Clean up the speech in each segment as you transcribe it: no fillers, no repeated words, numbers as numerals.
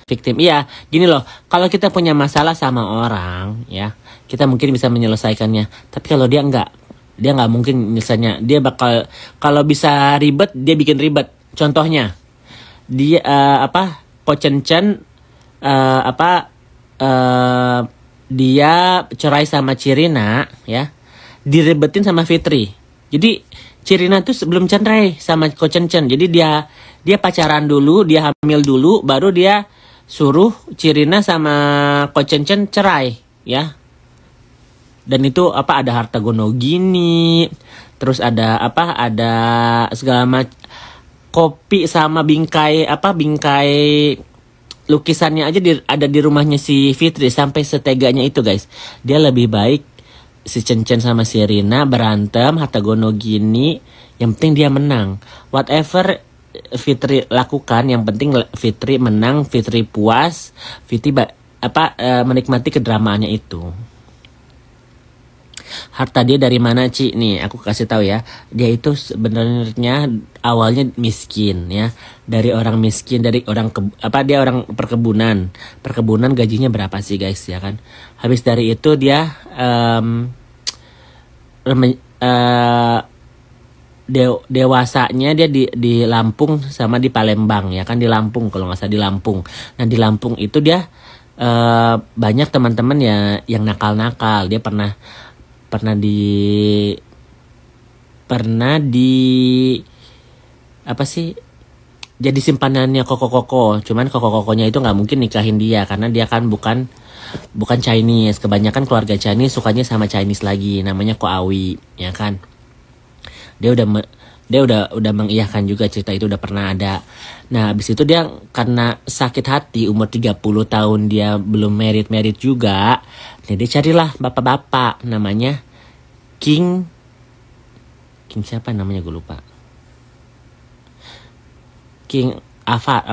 victim. Iya, gini loh, kalau kita punya masalah sama orang, ya, kita mungkin bisa menyelesaikannya. Tapi kalau dia nggak mungkin misalnya dia bakal, kalau bisa ribet dia bikin ribet. Contohnya, dia Ko Chen Chen dia cerai sama Cirina, ya, diribetin sama Fitri. Jadi Cirina tuh sebelum cerai sama Ko Chen Chen. Jadi dia pacaran dulu, dia hamil dulu, baru dia suruh Cirina sama Ko Chen Chen cerai, ya. Dan itu ada harta gono gini, terus ada segala macam, kopi sama bingkai lukisannya aja ada di rumahnya si Fitri. Sampai seteganya itu, guys. Dia lebih baik si Chen Chen sama si Rina berantem harta gono gini, yang penting dia menang. Whatever Fitri lakukan, yang penting Fitri menang, Fitri puas, Fitri menikmati kedramaannya itu. Harta dia dari mana, Ci? Nih, aku kasih tahu ya. Dia itu sebenarnya awalnya miskin, ya. Dari orang miskin, dari orang dia orang perkebunan. Perkebunan gajinya berapa sih, guys, ya kan? Habis dari itu dia dewasanya dia di Lampung sama di Palembang, ya kan, di Lampung kalau nggak salah, di Lampung. Nah, di Lampung itu dia banyak teman-teman ya yang nakal-nakal. Dia pernah di jadi simpanannya koko-koko. Cuman koko-kokonya itu nggak mungkin nikahin dia karena dia kan bukan Chinese. Kebanyakan keluarga Chinese sukanya sama Chinese lagi, namanya Ko Awi, ya kan. Dia udah mengiyakan juga cerita itu, udah pernah ada. Nah, habis itu dia karena sakit hati, umur 30 tahun dia belum married juga. Nah, dia carilah bapak-bapak, namanya King siapa namanya, gue lupa. King Arafa.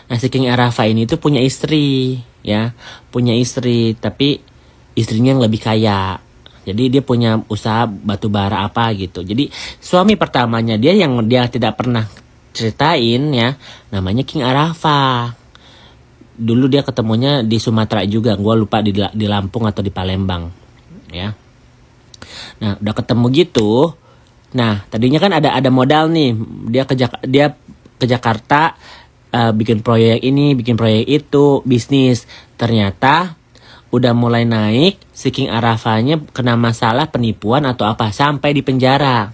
Nah, si King Arafa ini tuh punya istri, ya. Punya istri, tapi istrinya yang lebih kaya. Jadi dia punya usaha batu bara gitu. Jadi suami pertamanya dia yang dia tidak pernah ceritain, ya, namanya King Arafa. Dulu dia ketemunya di Sumatera juga, gue lupa di Lampung atau di Palembang, ya. Nah, udah ketemu gitu. Nah, tadinya kan ada modal nih. Dia ke Jakarta, bikin proyek ini, bikin proyek itu, bisnis. Ternyata udah mulai naik, si King Arafanya kena masalah penipuan atau apa, sampai di penjara.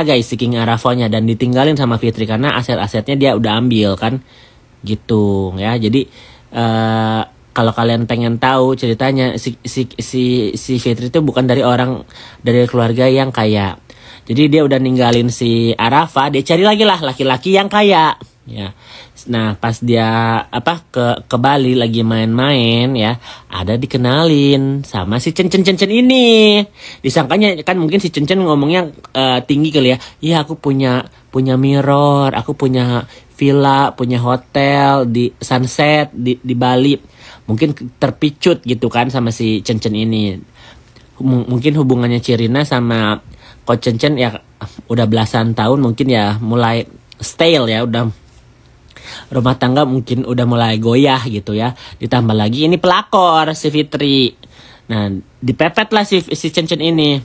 Guys, si King Arafanya, dan ditinggalin sama Fitri karena aset-asetnya dia udah ambil kan. Gitu, ya. Jadi kalau kalian pengen tahu ceritanya, si Fitri itu bukan dari keluarga yang kaya. Jadi dia udah ninggalin si Arafa, dia cari lagi lah laki-laki yang kaya, ya. Nah, pas dia ke Bali lagi main-main, ya, ada dikenalin sama si Chen ini. Disangkanya kan mungkin si Chen ngomongnya tinggi kali ya. Iya, aku punya mirror, aku punya villa, punya hotel di Sunset di Bali. Mungkin terpicut gitu kan sama si Chen ini. Mungkin hubungannya Cirina sama Ko Chen ya udah belasan tahun, mungkin ya mulai stale, ya, udah rumah tangga mungkin udah mulai goyah gitu, ya. Ditambah lagi ini pelakor si Fitri. Nah, dipepet lah si Chen ini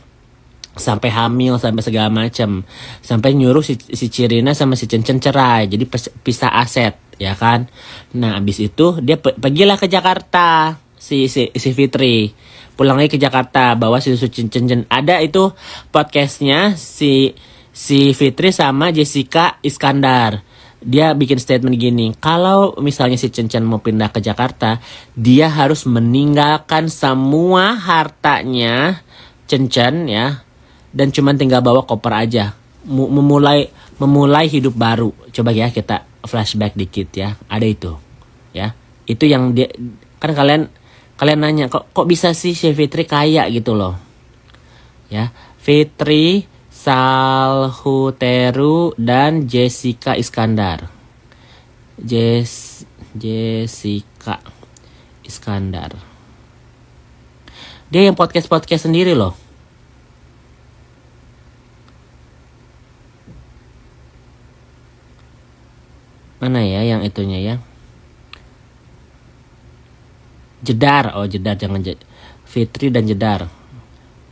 sampai hamil, sampai segala macam, sampai nyuruh si Cirina sama si Chen cerai, jadi pisah aset, ya kan. Nah, abis itu dia pergilah ke Jakarta, si Fitri pulang lagi ke Jakarta, bawa si Chen. Ada itu podcastnya si Fitri sama Jessica Iskandar. Dia bikin statement gini, kalau misalnya si Chen mau pindah ke Jakarta, dia harus meninggalkan semua hartanya Chen, ya, dan cuma tinggal bawa koper aja, memulai hidup baru. Coba ya kita flashback dikit, ya, ada itu, ya, itu yang dia kan. Kalian nanya kok bisa sih si Fitri kaya gitu loh, ya. Fitri Salhuteru dan Jessica Iskandar. Jessica Iskandar. Dia yang podcast sendiri loh. Mana ya yang itunya ya? Jedar, oh Jedar jangan Fitri dan Jedar.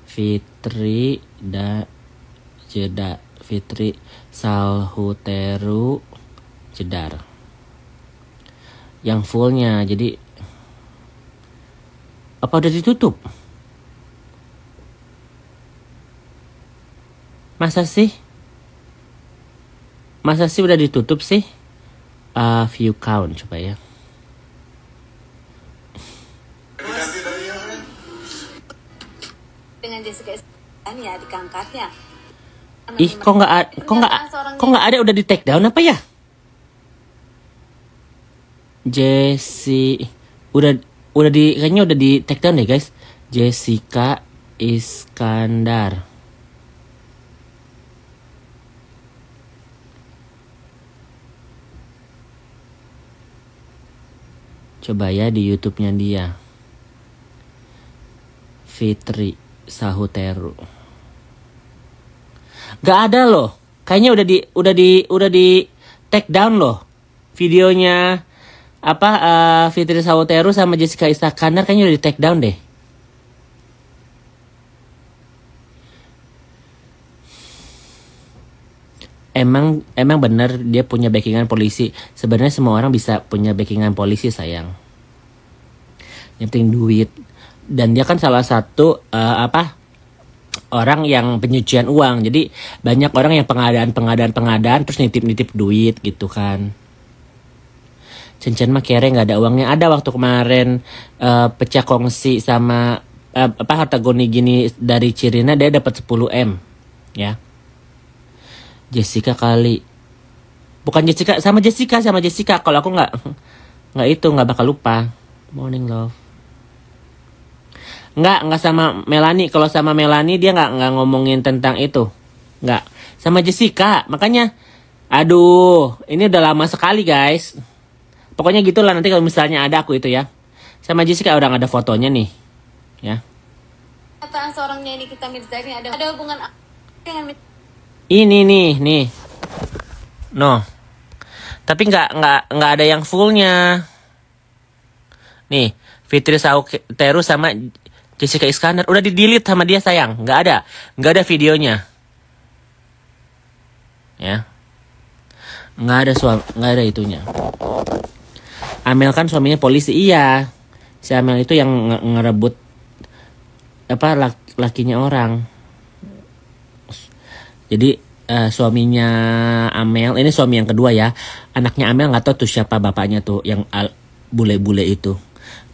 Fitri dan Jedar. Fitri Salhuteru Jedar. Yang fullnya, jadi apa udah ditutup? Masa sih? Masa sih udah ditutup sih? View count coba ya. Dengan Jessica ya dikangkatnya. Ih, kok nggak ada udah di take down apa ya? Udah di kayaknya udah di take down deh guys. Jessica Iskandar. Coba ya di YouTube-nya dia. Fitri Sahuteru. Gak ada loh. Kayaknya udah di take down loh. Videonya Fitri Sahuteru sama Jessica Iskandar kayaknya udah di take down deh. Emang bener dia punya backingan polisi. Sebenarnya semua orang bisa punya backingan polisi sayang. Yang penting duit. Dan dia kan salah satu orang yang penyucian uang. Jadi banyak orang yang pengadaan terus nitip duit gitu kan. Cencen mah kere nggak ada uangnya. Ada waktu kemarin pecah kongsi sama harta goni gini dari Cirina dia dapat 10 M ya. Jessica kali. Bukan Jessica, sama Jessica. Kalau aku nggak bakal lupa. Morning love. Nggak sama Melanie. Kalau sama Melanie dia nggak ngomongin tentang itu. Nggak. Sama Jessica. Makanya, aduh, ini udah lama sekali guys. Pokoknya gitulah nanti kalau misalnya ada aku itu ya. Sama Jessica udah nggak ada fotonya nih. Ya. Kata seorang nyanyi kita Mirza ini ada hubungan dengan ini nih. No. Tapi nggak ada yang fullnya. Nih, Fitri Sahuteru sama Jessica Iskandar udah di-delete sama dia sayang. Nggak ada videonya. Ya. Nggak ada itunya. Amel kan suaminya polisi, iya. Si Amel itu yang ngerebut lakinya orang. Jadi suaminya Amel, ini suami yang kedua ya. Anaknya Amel nggak tahu tuh siapa bapaknya tuh yang bule-bule itu.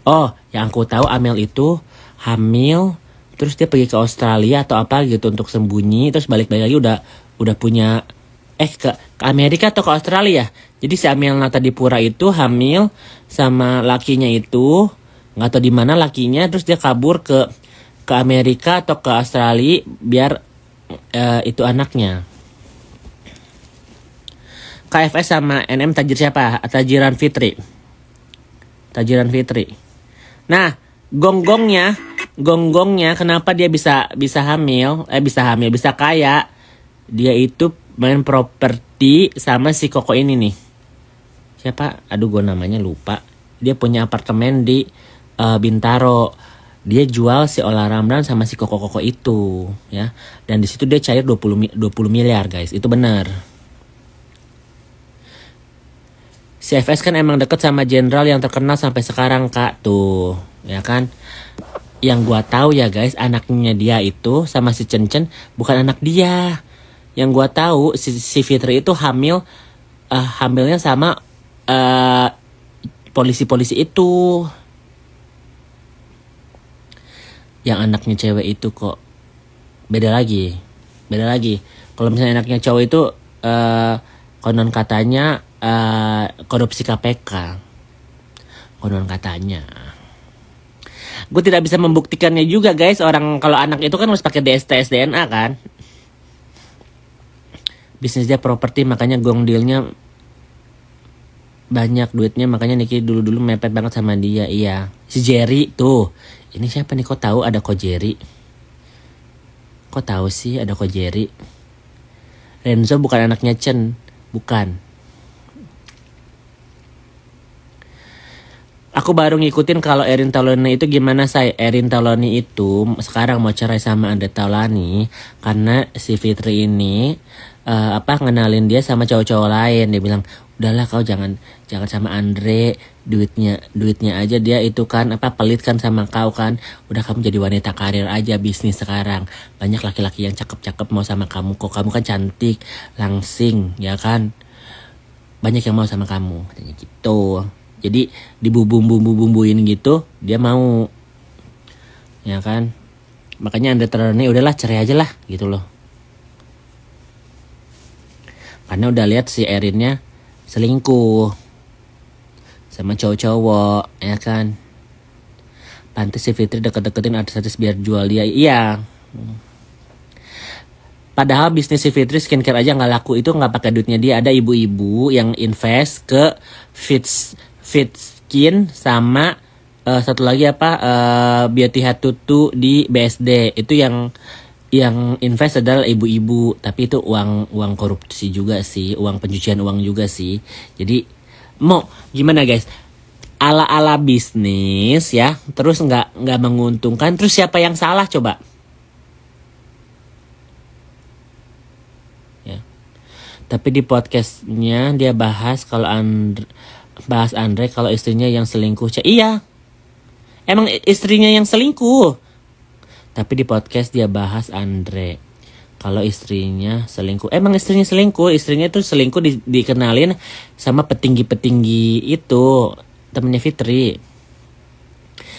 Oh, yang aku tahu Amel itu hamil, terus dia pergi ke Australia atau apa gitu untuk sembunyi, terus balik-balik lagi udah punya ke Amerika atau ke Australia. Jadi si Amel Natadipura itu hamil sama lakinya itu, nggak tahu di mana lakinya, terus dia kabur ke Amerika atau ke Australia biar itu anaknya. KFS sama NM tajir siapa? Tajiran Fitri. Nah, gonggongnya kenapa dia bisa kaya? Dia itu main properti sama si Koko ini nih. Siapa? Aduh, gue namanya lupa. Dia punya apartemen di Bintaro. Dia jual si Ola Ramlan sama si Koko itu, ya. Dan di situ dia cair 20 miliar, guys. Itu benar. Si FS kan emang deket sama jenderal yang terkenal sampai sekarang, Kak. Tuh, ya kan? Yang gua tahu ya, guys, anaknya dia itu sama si Cencen bukan anak dia. Yang gua tahu si Fitri itu hamilnya sama polisi-polisi itu. Yang anaknya cewek itu kok beda lagi. Kalau misalnya anaknya cowok itu konon katanya korupsi KPK. Konon katanya. Gue tidak bisa membuktikannya juga guys. Orang kalau anak itu kan harus pakai tes DNA kan. Bisnis dia properti, makanya gong dealnya banyak duitnya, makanya Niki dulu mepet banget sama dia. Iya, si Jerry tuh. Ini siapa nih? Kok tahu ada Ko Jerry? Kok tahu sih ada Ko Jerry? Renzo bukan anaknya Chen, bukan. Aku baru ngikutin kalau Erin Taulani itu gimana saya. Erin Taulani itu sekarang mau cerai sama Andre Taulani karena si Fitri ini ngenalin dia sama cowok-cowok lain. Dia bilang, udahlah kau jangan sama Andre, duitnya aja dia itu kan pelit kan sama kau kan. Udah kamu jadi wanita karir aja, bisnis sekarang. Banyak laki-laki yang cakep-cakep mau sama kamu kok. Kamu kan cantik, langsing, ya kan. Banyak yang mau sama kamu, katanya gitu. Jadi dibumbuin gitu, dia mau. Ya kan. Makanya Andre Taulani udahlah cerai aja lah gitu loh. Karena udah lihat si Erinnya selingkuh sama cowok-cowok, ya kan. Pantes si Fitri deket-deketin artis-artis biar jual dia. Iya. Padahal bisnis si Fitri skincare aja nggak laku, itu nggak pakai duitnya dia. Ada ibu-ibu yang invest ke Fit Skin sama satu lagi Beauty Hat Tutu di BSD. Itu yang invest adalah ibu-ibu, tapi itu uang korupsi juga sih, uang pencucian uang juga sih. Jadi mau gimana guys, ala bisnis ya, terus nggak menguntungkan, terus siapa yang salah coba? Ya. Tapi di podcastnya dia bahas Andre kalau istrinya yang selingkuh. Iya, emang istrinya yang selingkuh. Tapi di podcast dia bahas Andre kalau istrinya selingkuh. Emang istrinya selingkuh. Istrinya tuh selingkuh dikenalin sama petinggi-petinggi itu, temennya Fitri.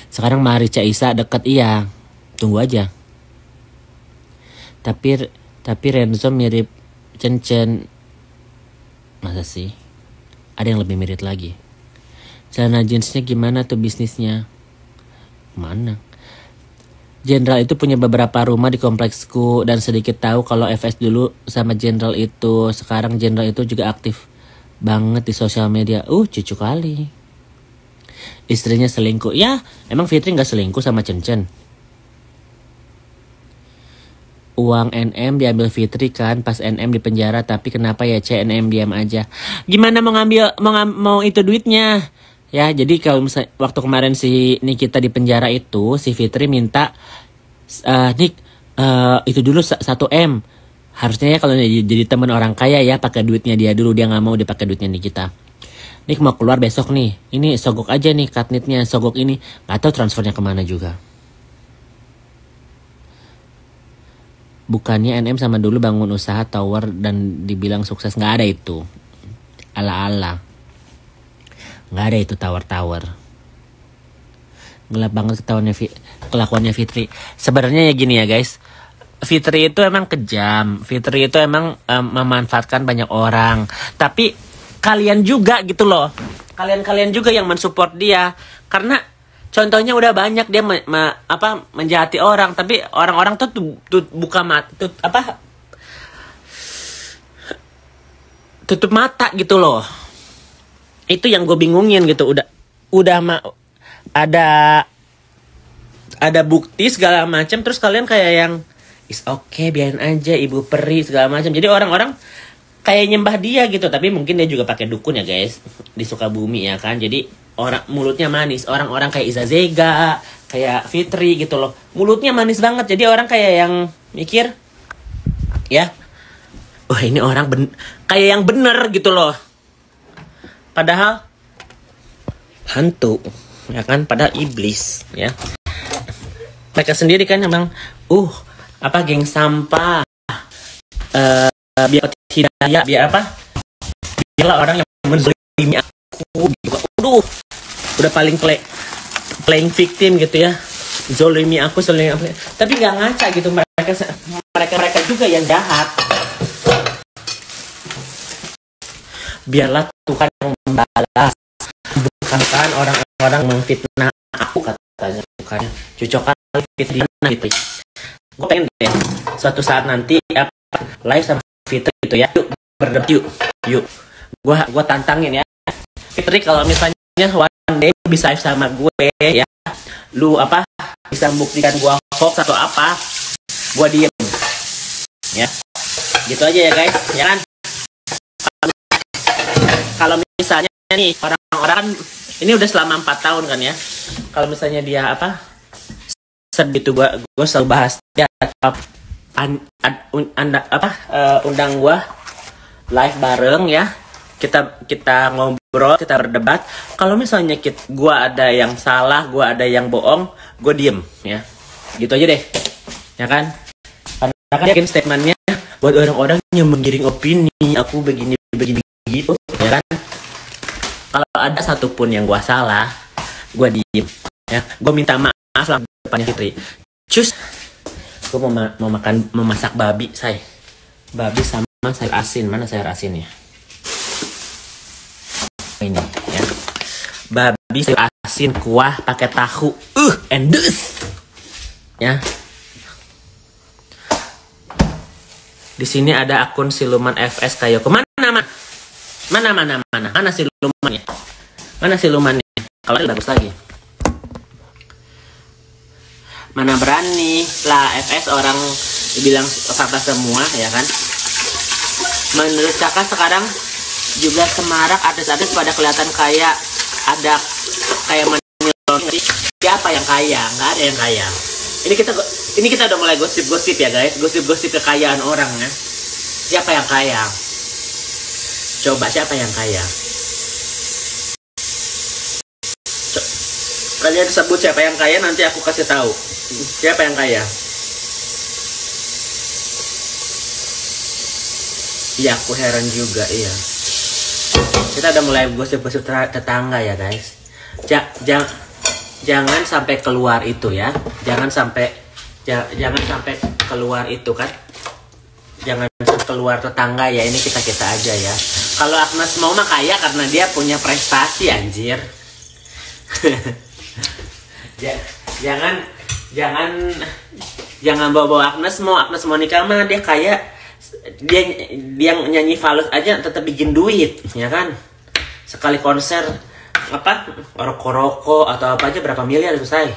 Sekarang Marica Isa deket, iya. Tunggu aja. Tapi Renzo mirip Cencen. Masa sih? Ada yang lebih mirip lagi. Celana jeansnya gimana tuh bisnisnya? Mana? Jenderal itu punya beberapa rumah di kompleksku dan sedikit tahu kalau FS dulu sama Jenderal itu. Sekarang Jenderal itu juga aktif banget di sosial media. Cucu kali. Istrinya selingkuh. Ya, emang Fitri gak selingkuh sama Cencen? Uang NM diambil Fitri kan pas NM di penjara, tapi kenapa ya CNM diam aja? Gimana mau itu duitnya? Ya, jadi kalau misalnya waktu kemarin si Nikita di penjara itu, si Fitri minta, itu dulu 1M. Harusnya ya kalau jadi teman orang kaya ya pakai duitnya dia dulu, dia nggak mau dipakai duitnya Nikita. Nik mau keluar besok nih, ini sogok aja nih katnitnya, sogok ini, nggak tahu transfernya kemana juga. Bukannya NM sama dulu bangun usaha tower dan dibilang sukses, nggak ada itu, ala-ala. Nggak ada itu tower. Gelap banget kelakuannya Fitri. Sebenarnya ya gini ya guys, Fitri itu emang kejam. Fitri itu emang memanfaatkan banyak orang. Tapi kalian juga gitu loh. Kalian juga yang mensupport dia. Karena contohnya udah banyak dia menjahati orang. Tapi orang-orang tuh buka mata, tutup mata gitu loh. Itu yang gue bingungin gitu. Udah ada bukti segala macam, terus kalian kayak yang is okay, biarin aja ibu peri segala macam. Jadi orang-orang kayak nyembah dia gitu. Tapi mungkin dia juga pakai dukun ya guys, di Sukabumi ya kan. Jadi orang mulutnya manis. Orang-orang kayak Iza Zega, kayak Fitri gitu loh, mulutnya manis banget. Jadi orang kayak yang mikir ya, wah ini orang kayak yang bener gitu loh. Padahal hantu, ya kan? Padahal iblis, ya. Mereka sendiri kan emang, geng sampah, biar hidayah, biar biarlah orang yang menzalimi aku, gitu. Udah paling playing victim gitu ya, zolimi aku. Tapi nggak ngaca gitu, mereka juga yang jahat. Biarlah Tuhan yang membalas, bukan orang-orang memfitnah aku, katanya. Bukannya cocok kali Fitri gitu. Gue pengen deh suatu saat nanti live sama Fitri gitu ya. Yuk berdebat yuk. Gue tantangin ya Fitri, kalau misalnya one day bisa live sama gue ya, lu bisa membuktikan gue hoax atau gue diem ya. Gitu aja ya guys, ya kan. Kalau misalnya nih orang-orang Ini udah selama 4 tahun kan ya. Kalau misalnya dia apa sedih tuh gue selalu bahas dia undang gue live bareng ya. Kita ngobrol, kita berdebat. Kalau misalnya gue ada yang salah, gue ada yang bohong, gue diem ya. Gitu aja deh, ya kan? Karena kan yakin statementnya buat orang-orang yang menggiring opini aku begini gitu, ya kan? Kalau ada satupun yang gue salah, gue diem ya. Gue minta maaf lah depannya Fitri. Cus, gue mau masak babi sama sayur asin. Mana sayur asinnya? Ini ya, babi sayur asin kuah pakai tahu, endes ya. Di sini ada akun siluman FS Kayo. Kemana mana silumannya? Mana silumannya? Kalau bagus lagi. Mana berani lah FS orang dibilang fakta semua ya kan. Menurut Kakak sekarang juga semarak artis-artis pada kelihatan kaya, ada kayak Manilon. Siapa yang kaya? Nggak ada yang kaya. Ini kita udah mulai gosip ya guys, gosip kekayaan orang ya. Siapa yang kaya? Coba siapa yang kaya? Kalian sebut siapa yang kaya, nanti aku kasih tahu. Siapa yang kaya? Iya, aku heran juga, iya. Kita udah mulai gosip-gosip tetangga ya guys. Jangan sampai keluar itu ya. Jangan sampai keluar itu kan. Jangan keluar tetangga ya. Ini kita aja ya. Kalau Agnes mau mah kaya karena dia punya prestasi anjir. Jangan bawa Agnes mau nikah mah dia kaya. Dia nyanyi falus aja tetap bikin duit ya kan. Sekali konser apa rokok atau apa aja berapa miliar selesai.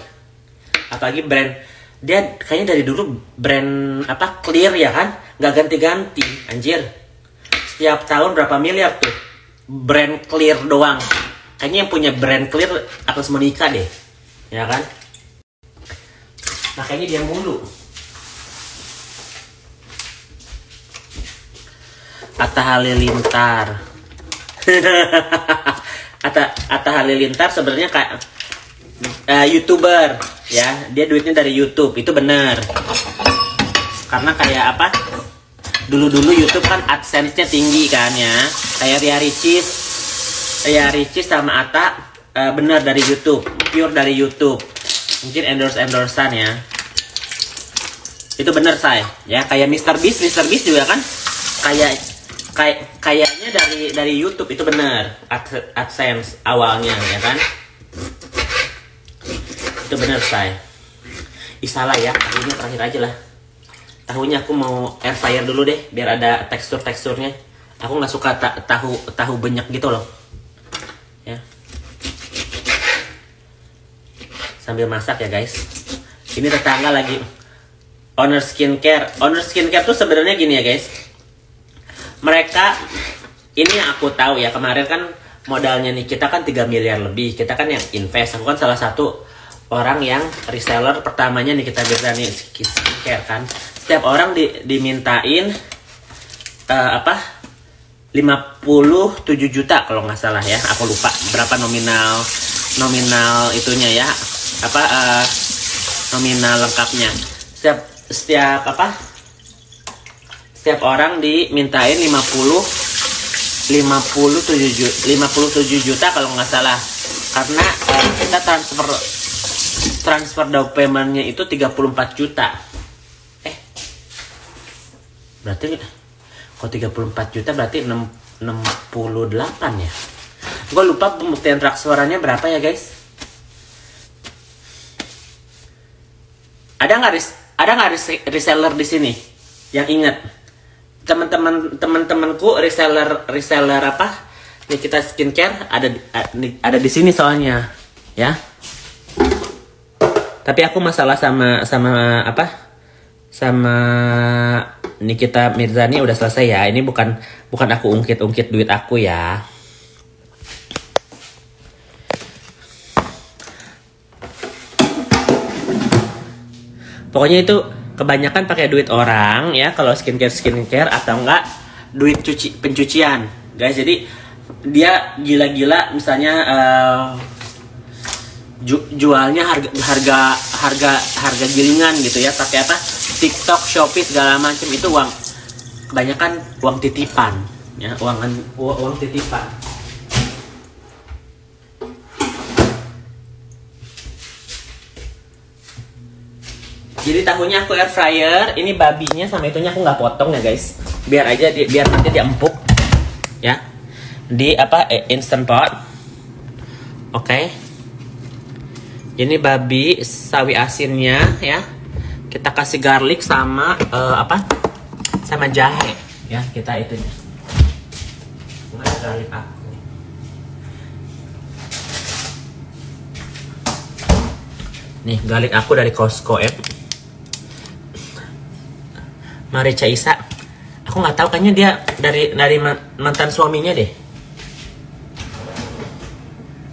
Apalagi brand dia kayaknya dari dulu brand apa Clear ya kan, nggak ganti-ganti anjir. Setiap tahun berapa miliar tuh brand Clear doang. Kayaknya yang punya brand Clear Agnes Monica deh ya kan. Makanya dia mulu. Atta Halilintar. Atta Halilintar sebenarnya kayak YouTuber ya, dia duitnya dari YouTube, itu benar. Karena kayak apa? Dulu YouTube kan AdSense-nya tinggi kan ya. Kayak Ria Ricis sama Atta benar dari YouTube, pure dari YouTube. Mungkin endorse-endorsean ya. Itu benar saya. Ya, kayak Mr. Beast juga kan kayaknya dari YouTube, itu benar. AdSense awalnya ya kan. Itu benar saya. Salah ya, tahunya terakhir aja lah. Tahunya aku mau air fryer dulu deh biar ada teksturnya. Aku nggak suka tahu banyak gitu loh. Ya. Sambil masak ya guys. Ini tetangga lagi Owner Skincare tuh sebenarnya gini ya guys. Mereka ini yang aku tahu ya, kemarin kan modalnya nih kita kan 3 miliar lebih. Kita kan yang invest. Aku kan salah satu orang yang reseller pertamanya nih kita bisa nih skincare kan. Setiap orang dimintain 57 juta kalau nggak salah ya. Aku lupa berapa nominal itunya ya. Nominal lengkapnya. Setiap orang dimintain 57 juta kalau nggak salah. Karena kita transfer down payment-nya itu 34 juta. Berarti kalau 34 juta berarti 68 ya. Gue lupa pembuktian transferannya berapa ya guys. Ada nggak reseller di sini yang ingat? Teman-temanku reseller apa? Nih kita skincare ada di sini soalnya, ya. Tapi aku masalah sama Nikita Mirzani udah selesai ya. Ini bukan aku ungkit duit aku ya. Pokoknya itu kebanyakan pakai duit orang ya kalau skincare atau enggak duit pencucian guys. Jadi dia gila-gila misalnya jualnya harga gilingan gitu ya, pakai apa TikTok, Shopee segala macam. Itu uang kebanyakan uang titipan ya, uang titipan. Jadi tahunya aku air fryer, ini babinya sama itunya aku nggak potong ya guys, biar nanti dia empuk ya di apa instant pot. Oke. Ini babi sawi asinnya ya, kita kasih garlic sama sama jahe ya, kita itunya. Mana garlic aku? Nih garlic aku dari Costco ya. Marica Isa, aku nggak tahu, kayaknya dia dari mantan suaminya deh.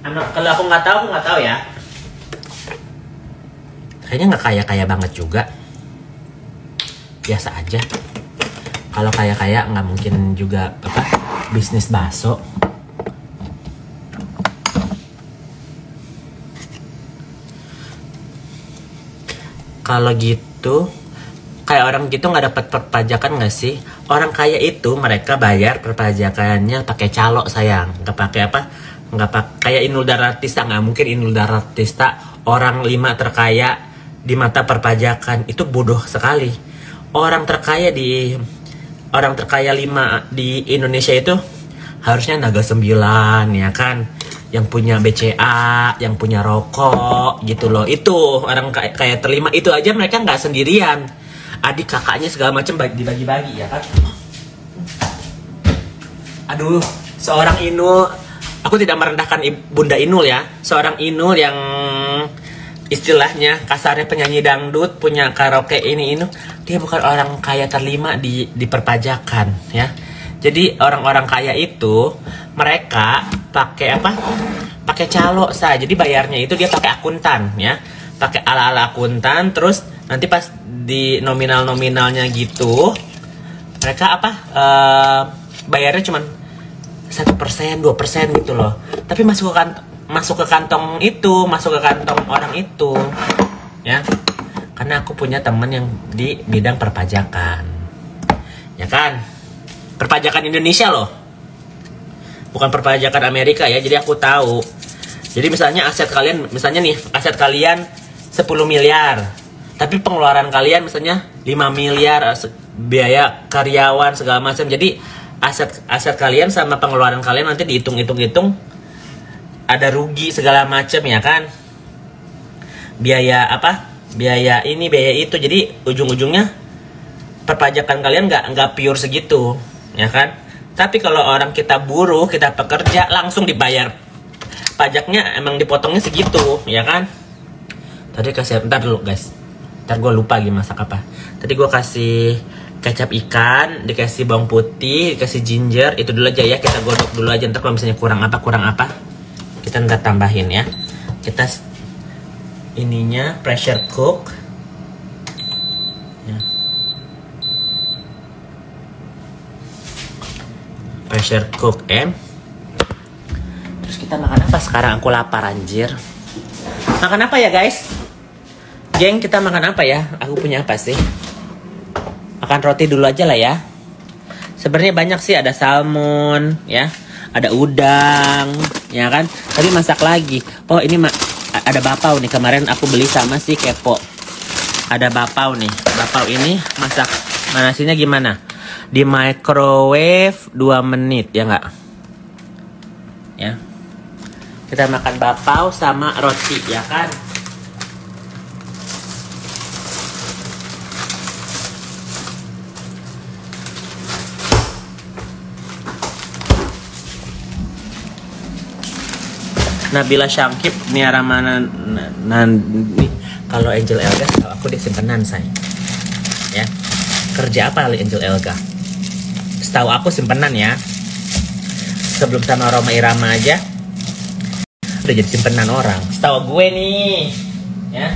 Kalau aku nggak tahu ya. Kayaknya nggak kaya banget juga, biasa aja. Kalau kaya nggak mungkin juga apa bisnis bakso. Kalau gitu, kayak orang gitu nggak dapat perpajakan nggak sih? Orang kaya itu mereka bayar perpajakannya pakai calo sayang, nggak pakai apa? Nggak pakai kayak Inul Daratista. Nggak mungkin Inul Daratista orang 5 terkaya di mata perpajakan, itu bodoh sekali. Orang terkaya 5 di Indonesia itu harusnya Naga 9 ya kan, yang punya BCA, yang punya rokok gitu loh. Itu orang kaya terlima, itu aja mereka nggak sendirian, adik kakaknya segala macam dibagi-bagi ya kan. Aduh, seorang Inul, aku tidak merendahkan Bunda Inul ya, seorang Inul yang istilahnya kasarnya penyanyi dangdut, punya karaoke ini, dia bukan orang kaya terlima di perpajakan ya. Jadi orang-orang kaya itu mereka pakai apa? Pakai calo saja. Jadi bayarnya itu dia pakai akuntan ya, pakai ala-ala akuntan. Terus nanti pas di nominalnya gitu, mereka apa? Bayarnya cuma 1%, 2% gitu loh. Tapi masuk ke kantong orang itu ya. Karena aku punya temen yang di bidang perpajakan ya kan, perpajakan Indonesia loh, bukan perpajakan Amerika ya. Jadi aku tahu. Jadi misalnya aset kalian 10 miliar, tapi pengeluaran kalian misalnya 5 miliar, biaya karyawan segala macam. Jadi aset kalian sama pengeluaran kalian nanti dihitung, ada rugi segala macam ya kan. Biaya apa? Biaya ini, biaya itu. Jadi ujung-ujungnya perpajakan kalian nggak pure segitu ya kan. Tapi kalau orang kita buruh, kita pekerja, langsung dibayar pajaknya, emang dipotongnya segitu ya kan. Tadi kasih, bentar dulu guys, ntar gue lupa lagi masak apa. Tadi gue kasih kecap ikan, dikasih bawang putih, dikasih ginger, itu dulu aja ya. Kita godok dulu aja, ntar kalau misalnya kurang apa kita ntar tambahin ya. Kita ininya pressure cook ya. Pressure cook terus kita makan apa sekarang? Aku lapar anjir. Makan apa ya guys? Geng, kita makan apa ya? Aku punya apa sih? Makan roti dulu aja lah ya. Sebenarnya banyak sih, ada salmon ya, ada udang ya kan. Tadi masak lagi. Oh ini ada bapau nih, kemarin aku beli sama si Kepo. Ada bapau nih. Bapau ini masak manasinya gimana? Di microwave 2 menit ya nggak? Ya. Kita makan bapau sama roti ya kan. Nabila Syangkip, Niara mana kalau Angel Elga, aku disimpenan say. Ya. Kerja apa Angel Elga? Setahu aku simpenan ya. Sebelum sama Roma Irama aja udah jadi simpenan orang. Setahu gue nih. Ya.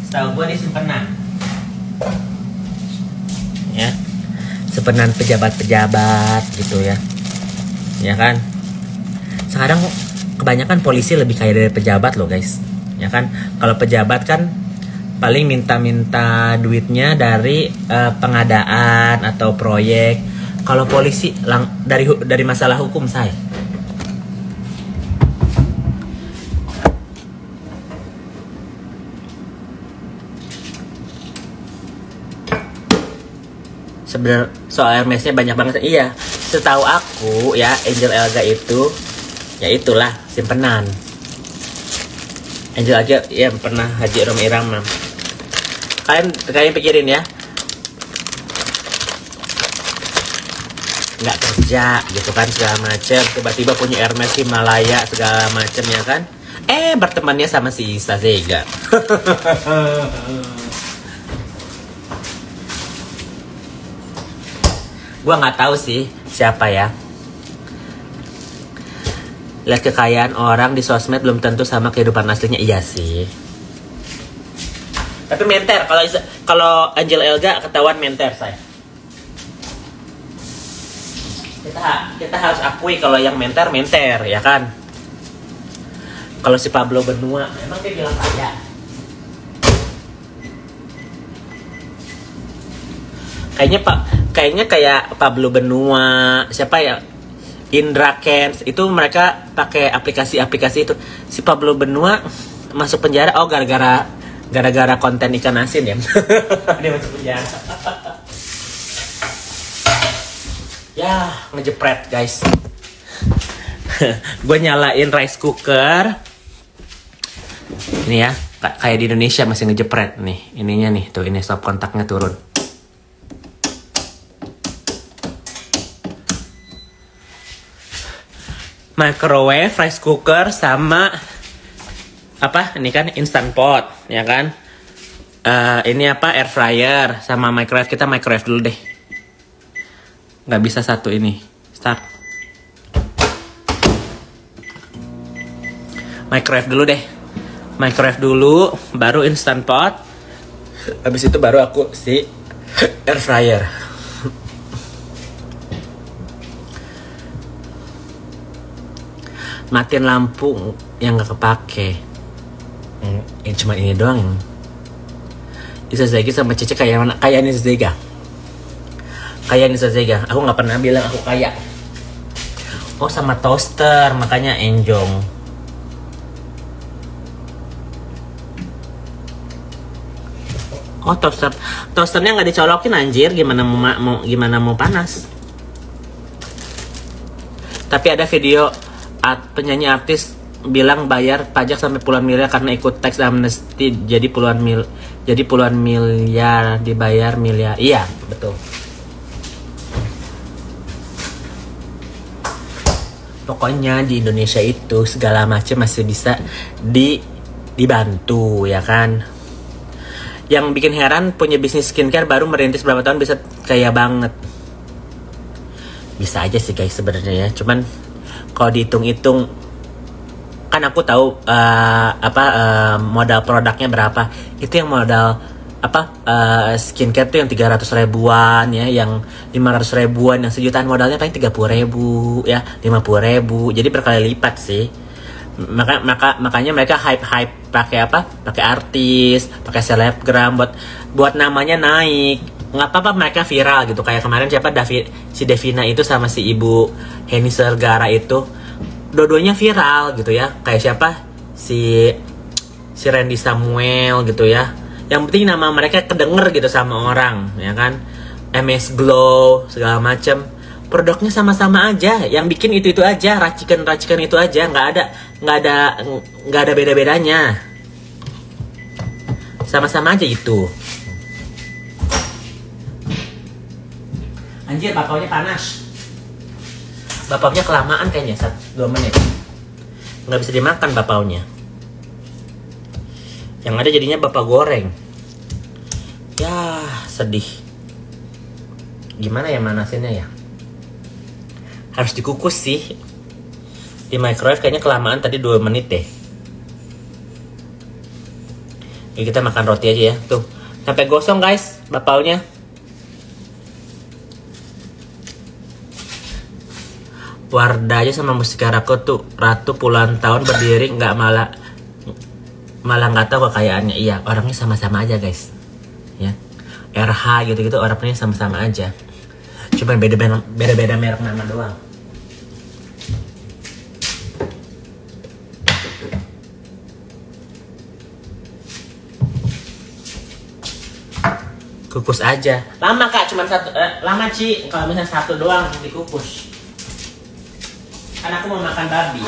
Setahu gue nih simpenan. ya, sepenan pejabat-pejabat gitu ya, ya kan. Sekarang kebanyakan polisi lebih kaya dari pejabat loh guys, ya kan. Kalau pejabat kan paling minta-minta duitnya dari pengadaan atau proyek. Kalau polisi dari masalah hukum saya. Sebenarnya soal Hermesnya banyak banget. Iya, setahu aku ya Angel Elga itu ya itulah simpenan. Angel Elga ya pernah Haji Roma Irama. Kalian pikirin ya, nggak kerja gitu kan segala macem, tiba-tiba punya Hermes Himalaya segala macem ya kan. Bertemannya sama si Isa Zega. Gua nggak tahu sih siapa ya. Lihat kekayaan orang di sosmed belum tentu sama kehidupan aslinya. Iya sih. Tapi menter, kalau Angel Elga ketahuan menter saya. Kita harus akui kalau yang menter ya kan. Kalau si Pablo Benua emang dia bilang kaya. Kayaknya kayak Pablo Benua, siapa ya, Indra Kents, itu mereka pakai aplikasi itu. Si Pablo Benua masuk penjara gara-gara konten ikan asin ya. Dia masuk penjara. Ya, ngejepret guys. Gue nyalain rice cooker. Ini ya, kayak di Indonesia masih ngejepret nih. Ininya nih, tuh ini stop kontaknya turun. Microwave, rice cooker, sama apa? Ini kan instant pot, ya kan? Ini apa? Air fryer sama microwave. Kita microwave dulu deh. Nggak bisa satu ini. Start. Microwave dulu deh. Microwave dulu, baru instant pot. Habis itu baru aku si air fryer. Matiin lampu yang nggak kepake. Cuma ini doang yang Isa Zega sama Cece kayak mana? Kayak Nisa Zega. Kayak Nisa Zega. Aku nggak pernah bilang aku kaya. Oh, sama toaster, makanya enjong. Oh, toasternya nggak dicolokin anjir. Gimana mau panas? Tapi ada video penyanyi artis bilang bayar pajak sampai puluhan miliar karena ikut tax amnesty, jadi puluhan miliar dibayar miliar. Iya, betul. Pokoknya di Indonesia itu segala macam masih bisa dibantu ya kan. Yang bikin heran punya bisnis skincare baru merintis berapa tahun bisa kaya banget. Bisa aja sih guys sebenarnya ya, cuman kalau dihitung-hitung kan aku tahu modal produknya berapa. Itu yang modal skincare tuh yang 300 ribuan ya, yang 500 ribuan, yang sejutaan modalnya paling 30 ribu ya, 50 ribu. Jadi berkali lipat sih. Makanya mereka hype pakai pakai artis, pakai selebgram buat namanya naik. Nggak apa-apa mereka viral gitu. Kayak kemarin si Devina itu sama si ibu Henny Sergara itu, dua-duanya viral gitu ya. Kayak siapa, si Randy Samuel gitu ya. Yang penting nama mereka kedenger gitu sama orang ya kan. MS Glow segala macem, produknya sama-sama aja. Yang bikin itu aja, racikan itu aja. Nggak ada beda-bedanya. Sama-sama aja itu. Anjir, bapaunya panas. Bapaunya kelamaan kayaknya, 2 menit. Nggak bisa dimakan bapaunya. Yang ada jadinya bapak goreng. Ya, sedih. Gimana ya manasinnya ya? Harus dikukus sih. Di microwave kayaknya kelamaan tadi 2 menit deh. Jadi kita makan roti aja ya. Tuh, sampai gosong guys bapaunya. Wardah aja sama Mustika Ratu puluhan tahun berdiri nggak malah nggak tahu kekayaannya. Iya, orangnya sama-sama aja guys, ya. RH gitu-gitu orangnya sama-sama aja, cuman beda merek nama doang. Kukus aja lama kak, cuman satu lama Ci kalau misalnya satu doang dikukus. Kan aku mau makan babi,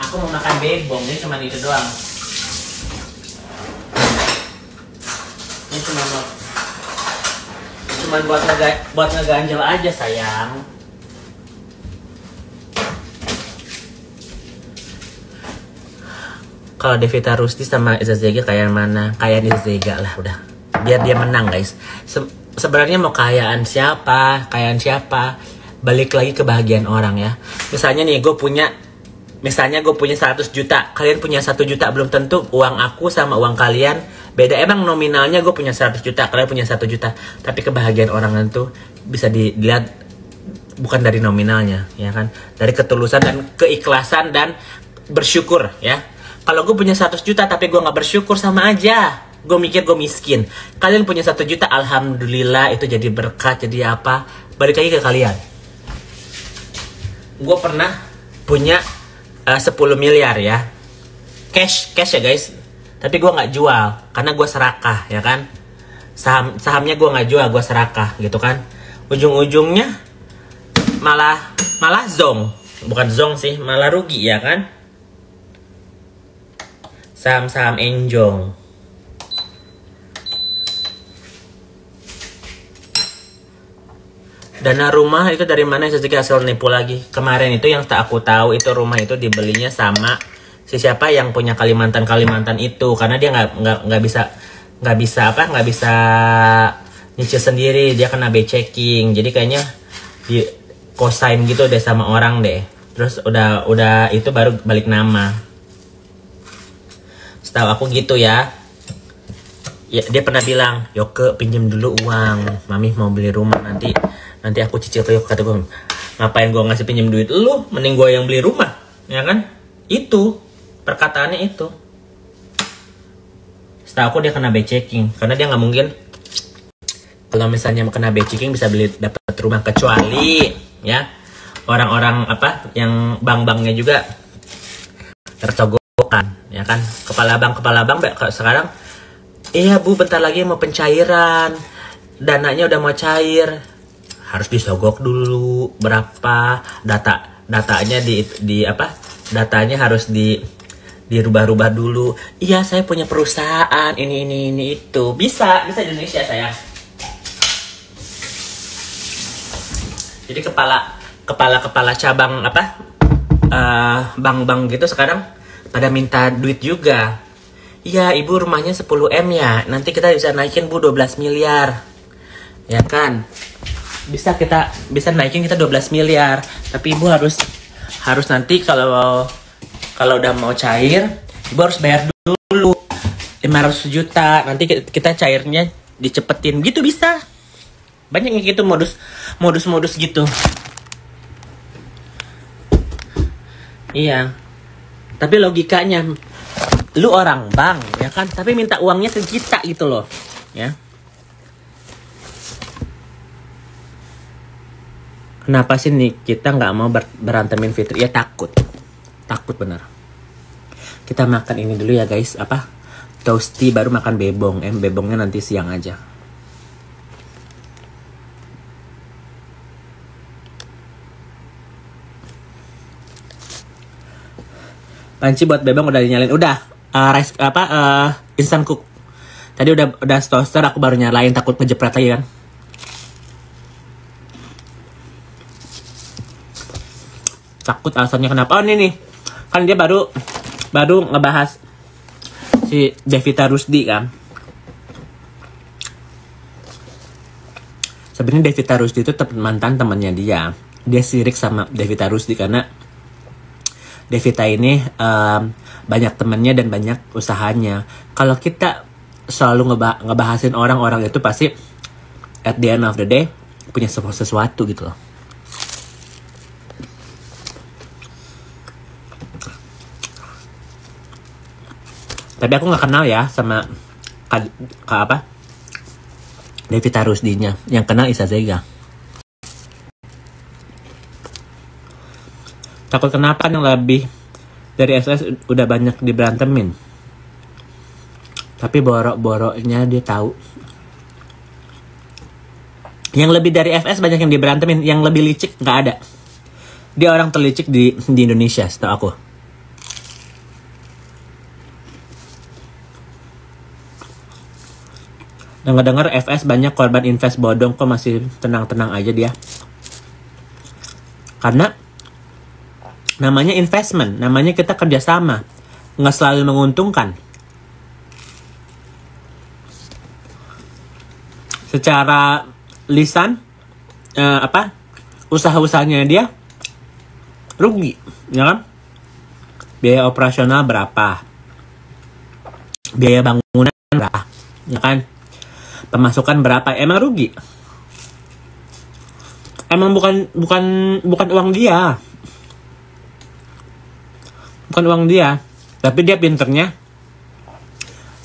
aku mau makan bebong, ini cuma itu doang. Ini cuma buat ngeganjel aja sayang. Kalau Devita Rusdi sama Iza Zega kayak mana? Kayak Iza Zega lah udah. Biar dia menang guys. Sebenarnya mau kekayaan siapa? Balik lagi ke kebahagiaan orang ya. Misalnya nih gue punya 100 juta. Kalian punya 1 juta, belum tentu uang aku sama uang kalian beda. Emang nominalnya gue punya 100 juta, kalian punya 1 juta. Tapi kebahagiaan orang itu bisa dilihat bukan dari nominalnya, ya kan? Dari ketulusan dan keikhlasan dan bersyukur ya. Kalau gue punya 100 juta tapi gue gak bersyukur, sama aja. Gue mikir gue miskin. Kalian punya 1 juta, alhamdulillah itu jadi berkat, jadi apa. Balik lagi ke kalian. Gue pernah punya 10 miliar ya. Cash ya guys. Tapi gue gak jual karena gue serakah ya kan. Sahamnya gue gak jual, gue serakah gitu kan. Ujung-ujungnya malah zong. Bukan zong sih, malah rugi ya kan. Saham enjong. Dana rumah itu dari mana? Sejak hasil nipu lagi. Kemarin itu yang tak aku tahu itu rumah itu dibelinya sama siapa yang punya Kalimantan itu, karena dia nggak bisa nyicil sendiri, dia kena checking. Jadi kayaknya di cosign gitu deh sama orang deh. Terus udah itu baru balik nama. Setahu aku gitu ya. Ya dia pernah bilang, "Yoke pinjam dulu uang, Mami mau beli rumah, nanti aku cicil ke Yoke." Kata gue, ngapain gue ngasih pinjam duit lu, mending gue yang beli rumah, ya kan? Itu perkataannya itu. Setahu aku dia kena checking, karena dia nggak mungkin kalau misalnya kena checking bisa dapat rumah, kecuali ya orang-orang yang bank-banknya juga tercogokan, ya kan? Kepala bank sekarang, iya Bu, bentar lagi mau pencairan, dananya udah mau cair, harus disogok dulu berapa, datanya datanya harus dirubah-rubah dulu. Iya, saya punya perusahaan ini itu. Bisa di Indonesia saya. Jadi kepala cabang bank-bank gitu sekarang pada minta duit juga. Iya, Ibu rumahnya 10 M ya. Nanti kita bisa naikin Bu 12 miliar. Ya kan? Bisa naikin kita 12 miliar. Tapi Ibu harus nanti kalau udah mau cair, Ibu harus bayar dulu 500 juta. Nanti kita cairnya dicepetin. Gitu bisa. Banyak yang gitu modus gitu. Iya. Tapi logikanya, lu orang bank ya kan, tapi minta uangnya ke kita gitu loh, ya. Kenapa sih nih kita nggak mau berantemin Fitri? Ya takut bener. Kita makan ini dulu ya guys, toasty, baru makan bebong. Bebongnya nanti siang aja. Panci buat bebong udah dinyalain. Udah. Rice instant cook. Tadi udah toaster, aku baru nyalain, takut ngejepret lagi kan. Takut alasannya kenapa? Oh ini nih. Kan dia baru ngebahas si Devita Rusdi kan. Sebenarnya Devita Rusdi itu mantan temannya dia. Dia sirik sama Devita Rusdi karena Devita ini banyak temannya dan banyak usahanya. Kalau kita selalu ngebahasin orang itu pasti at the end of the day punya sesuatu gitu loh. Tapi aku nggak kenal ya sama apa Devita Rusdinya. Yang kenal Isa Zega. Takut kenapa yang lebih dari SS udah banyak diberantemin. Tapi borok-boroknya dia tahu. Yang lebih dari FS banyak yang diberantemin. Yang lebih licik nggak ada. Dia orang terlicik di Indonesia, setahu aku. Dengar-dengar FS banyak korban invest bodong, kok masih tenang-tenang aja dia. Karena namanya investment, namanya kita kerjasama, nggak selalu menguntungkan. Secara lisan, usaha-usahanya dia rugi, ya kan? Biaya operasional berapa? Biaya bangunan berapa? Ya kan? Pemasukan berapa? Emang rugi. Emang bukan uang dia. Bukan uang dia, tapi dia pinternya.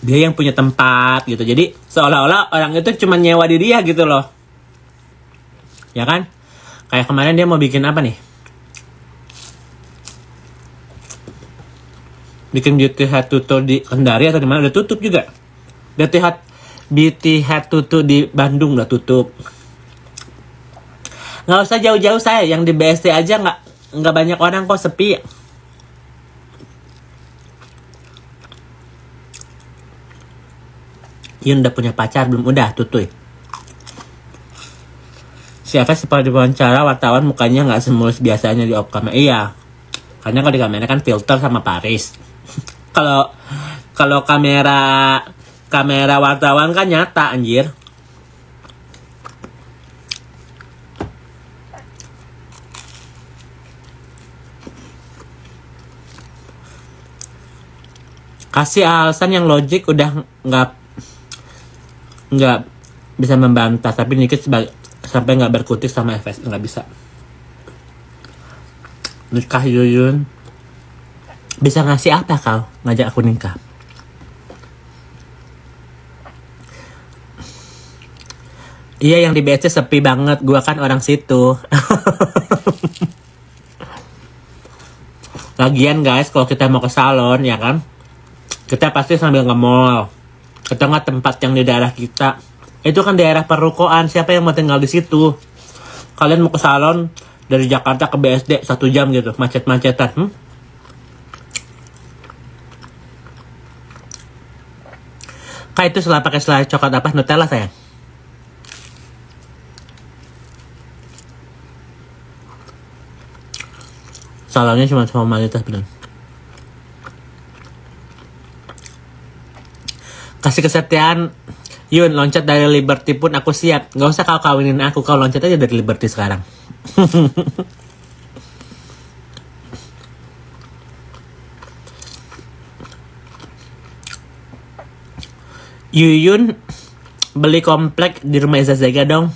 Dia yang punya tempat gitu. Jadi seolah-olah orang itu cuma nyewa di dia gitu loh. Ya kan? Kayak kemarin dia mau bikin apa nih? Bikin beauty head tutu di Kendari atau di mana, udah tutup juga. Beauty head tutu di Bandung udah tutup. Nggak usah jauh-jauh saya, yang di BSD aja nggak banyak orang kok, sepi. Yun udah punya pacar belum? Udah tutup. Siapa seperti diwawancara wartawan mukanya nggak semulus biasanya di off kamera. Iya, karena kalau di kamera kan filter sama Paris. Kalau kamera wartawan kan nyata anjir. Kasih alasan yang logik, udah nggak bisa membantah, tapi dikit sampai nggak berkutik sama FS, nggak bisa. Nikah Yuyun, bisa ngasih apa kau ngajak aku nikah? Iya, yang di BC sepi banget, gua kan orang situ. Lagian guys, kalau kita mau ke salon ya kan, kita pasti sambil nge-mall. Atau nggak tempat yang di daerah kita. Itu kan daerah perrukoan, siapa yang mau tinggal di situ? Kalian mau ke salon dari Jakarta ke BSD 1 jam gitu, macet-macetan. Kayak itu setelah pakai selai coklat apa? Nutella sayang. Salonnya cuma formalitas bener. Kasih kesetiaan, Yun, loncat dari Liberty pun aku siap. Gak usah kau kawinin aku, kau loncat aja dari Liberty sekarang. Yuyun, beli komplek di rumah Isa Zega dong.